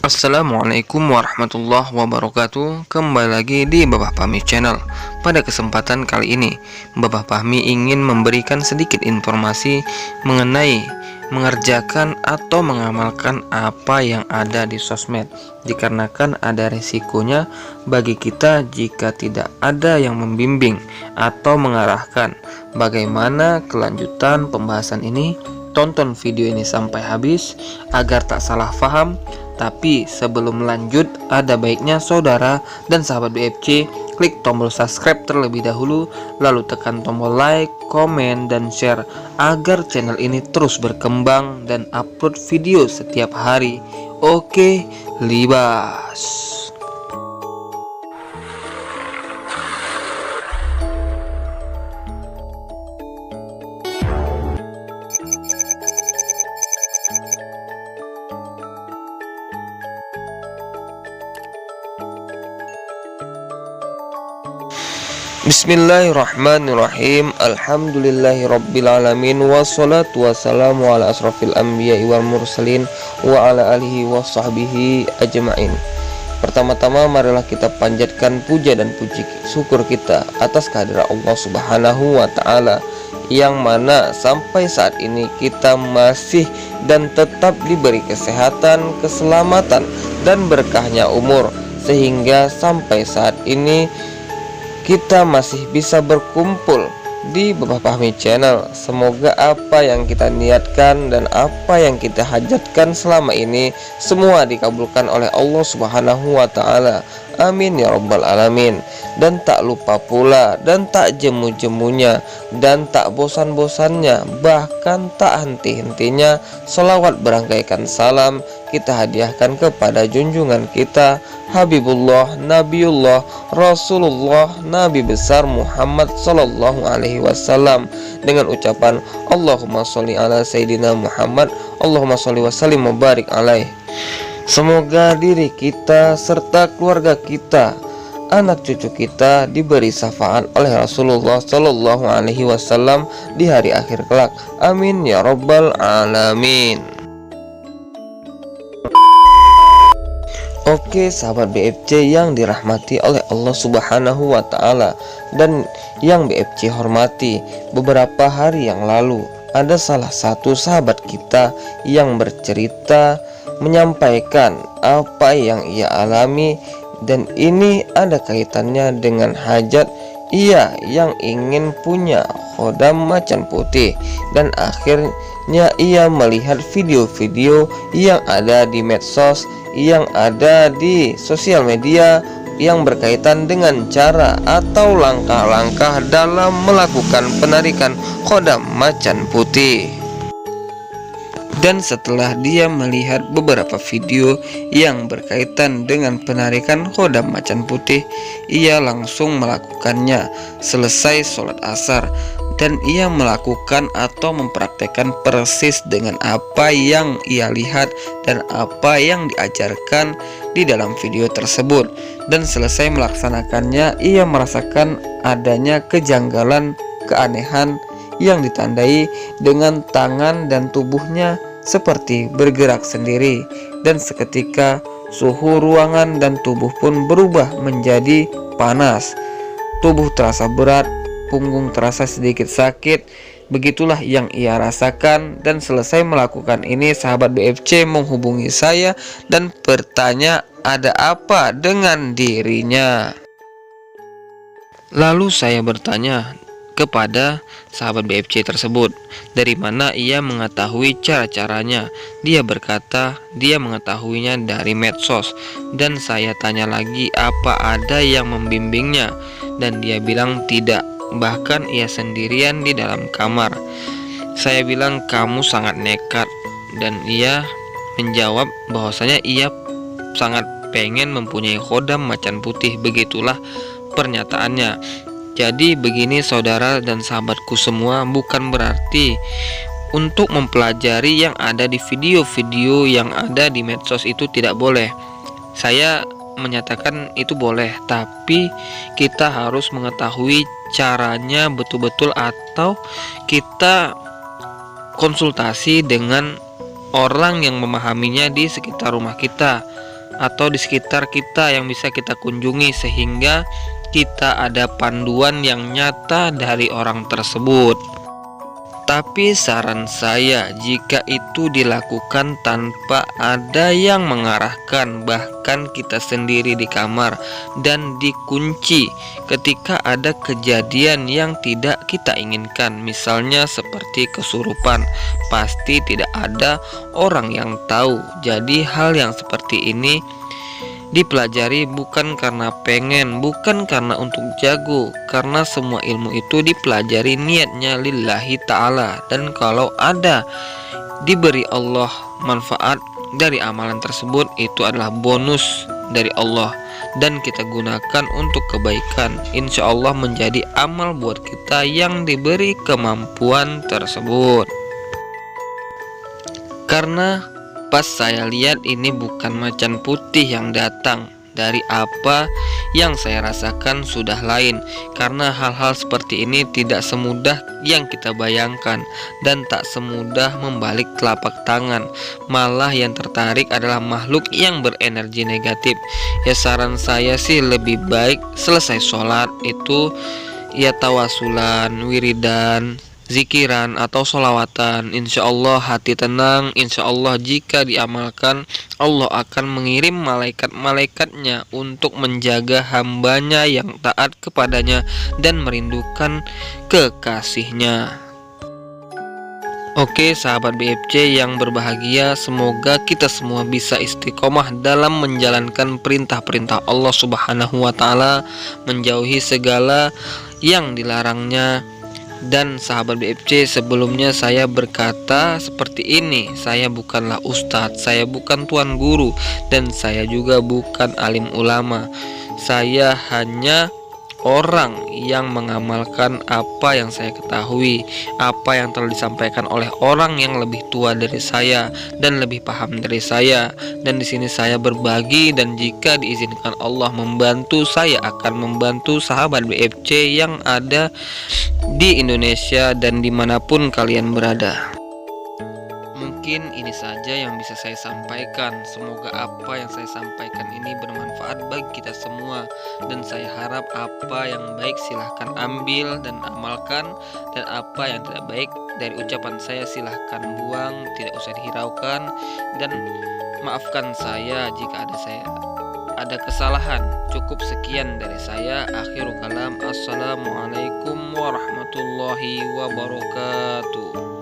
Assalamualaikum warahmatullahi wabarakatuh. Kembali lagi di Babah Fahmi Channel. Pada kesempatan kali ini, Babah Fahmi ingin memberikan sedikit informasi mengenai mengerjakan atau mengamalkan apa yang ada di sosmed, dikarenakan ada resikonya bagi kita jika tidak ada yang membimbing atau mengarahkan. Bagaimana kelanjutan pembahasan ini? Tonton video ini sampai habis agar tak salah paham. Tapi sebelum lanjut, ada baiknya saudara dan sahabat BFC klik tombol subscribe terlebih dahulu, lalu tekan tombol like, komen, dan share agar channel ini terus berkembang dan upload video setiap hari. Oke, libas. Bismillahirrahmanirrahim. Alhamdulillahirrabbilalamin. Wassalatu wassalamu ala asrafil anbiya'i wal mursalin wa ala alihi wa sahbihi ajma'in. Pertama-tama marilah kita panjatkan puja dan puji syukur kita atas kehadiran Allah Subhanahu wa ta'ala, yang mana sampai saat ini kita masih dan tetap diberi kesehatan, keselamatan, dan berkahnya umur, sehingga sampai saat ini kita masih bisa berkumpul di Babah Fahmi Channel. Semoga apa yang kita niatkan dan apa yang kita hajatkan selama ini semua dikabulkan oleh Allah Subhanahu wa ta'ala. Amin ya rabbal alamin. Dan tak lupa pula dan tak jemu-jemunya dan tak bosan-bosannya, bahkan tak henti-hentinya, selawat berangkaikan salam kita hadiahkan kepada junjungan kita Habibullah, Nabiullah, Rasulullah, Nabi besar Muhammad Sallallahu Alaihi Wasallam, dengan ucapan Allahumma sholli ala Sayyidina Muhammad, Allahumma sholli wa sallim wa barik alaih. Semoga diri kita serta keluarga kita, anak cucu kita diberi syafaat oleh Rasulullah Sallallahu Alaihi Wasallam di hari akhir kelak. Amin ya rabbal alamin. Oke sahabat BFC yang dirahmati oleh Allah Subhanahu wa ta'ala dan yang BFC hormati, beberapa hari yang lalu ada salah satu sahabat kita yang bercerita menyampaikan apa yang ia alami, dan ini ada kaitannya dengan hajat ia yang ingin punya khodam macan putih, dan akhirnya ia melihat video-video yang ada di medsos, yang ada di sosial media, yang berkaitan dengan cara atau langkah-langkah dalam melakukan penarikan khodam macan putih. Dan setelah dia melihat beberapa video yang berkaitan dengan penarikan khodam macan putih, ia langsung melakukannya selesai sholat asar, dan ia melakukan atau mempraktekkan persis dengan apa yang ia lihat dan apa yang diajarkan di dalam video tersebut. Dan selesai melaksanakannya, ia merasakan adanya kejanggalan, keanehan yang ditandai dengan tangan dan tubuhnya seperti bergerak sendiri, dan seketika suhu ruangan dan tubuh pun berubah menjadi panas. Tubuh terasa berat, punggung terasa sedikit sakit. Begitulah yang ia rasakan, dan selesai melakukan ini sahabat BFC menghubungi saya dan bertanya ada apa dengan dirinya. Lalu saya bertanya kepada sahabat BFC tersebut dari mana ia mengetahui cara-caranya. Dia berkata dia mengetahuinya dari medsos, dan saya tanya lagi apa ada yang membimbingnya, dan dia bilang tidak, bahkan ia sendirian di dalam kamar. Saya bilang kamu sangat nekat, dan ia menjawab bahwasanya ia sangat pengen mempunyai khodam macan putih. Begitulah pernyataannya. Jadi begini saudara dan sahabatku semua, bukan berarti untuk mempelajari yang ada di video-video yang ada di medsos itu tidak boleh. Saya menyatakan itu boleh, tapi kita harus mengetahui caranya betul-betul, atau kita konsultasi dengan orang yang memahaminya di sekitar rumah kita. atau di sekitar kita yang bisa kita kunjungi, sehingga kita ada panduan yang nyata dari orang tersebut. Tapi saran saya, jika itu dilakukan tanpa ada yang mengarahkan, bahkan kita sendiri di kamar dan dikunci ketika ada kejadian yang tidak kita inginkan, misalnya seperti kesurupan, pasti tidak ada orang yang tahu. Jadi hal yang seperti ini dipelajari bukan karena pengen, bukan karena untuk jago, karena semua ilmu itu dipelajari niatnya lillahi ta'ala. Dan kalau ada diberi Allah manfaat dari amalan tersebut, itu adalah bonus dari Allah dan kita gunakan untuk kebaikan. Insya Allah menjadi amal buat kita yang diberi kemampuan tersebut. Karena pas saya lihat ini bukan macan putih yang datang, dari apa yang saya rasakan sudah lain. Karena hal-hal seperti ini tidak semudah yang kita bayangkan dan tak semudah membalik telapak tangan. Malah yang tertarik adalah makhluk yang berenergi negatif. Ya saran saya sih lebih baik selesai sholat itu ya tawasulan, wiridan, zikiran atau sholawatan. Insya Allah hati tenang. Insya Allah jika diamalkan, Allah akan mengirim malaikat-malaikatnya untuk menjaga hambanya yang taat kepadanya dan merindukan kekasihnya. Oke sahabat BFC yang berbahagia, semoga kita semua bisa istiqomah dalam menjalankan perintah-perintah Allah Subhanahu wa Ta'ala, menjauhi segala yang dilarangnya. Dan sahabat BFC, sebelumnya saya berkata seperti ini, saya bukanlah ustadz, saya bukan tuan guru, dan saya juga bukan alim ulama. Saya hanya orang yang mengamalkan apa yang saya ketahui, apa yang telah disampaikan oleh orang yang lebih tua dari saya dan lebih paham dari saya. Dan di sini saya berbagi, dan jika diizinkan Allah membantu, saya akan membantu sahabat BFC yang ada di Indonesia dan dimanapun kalian berada. Mungkin ini saja yang bisa saya sampaikan. Semoga apa yang saya sampaikan ini bermanfaat bagi kita semua. Dan saya harap apa yang baik silahkan ambil dan amalkan, dan apa yang tidak baik dari ucapan saya silahkan buang, tidak usah dihiraukan. Dan maafkan saya jika ada kesalahan. Cukup sekian dari saya. Akhirul kalam. Assalamualaikum warahmatullahi wabarakatuh.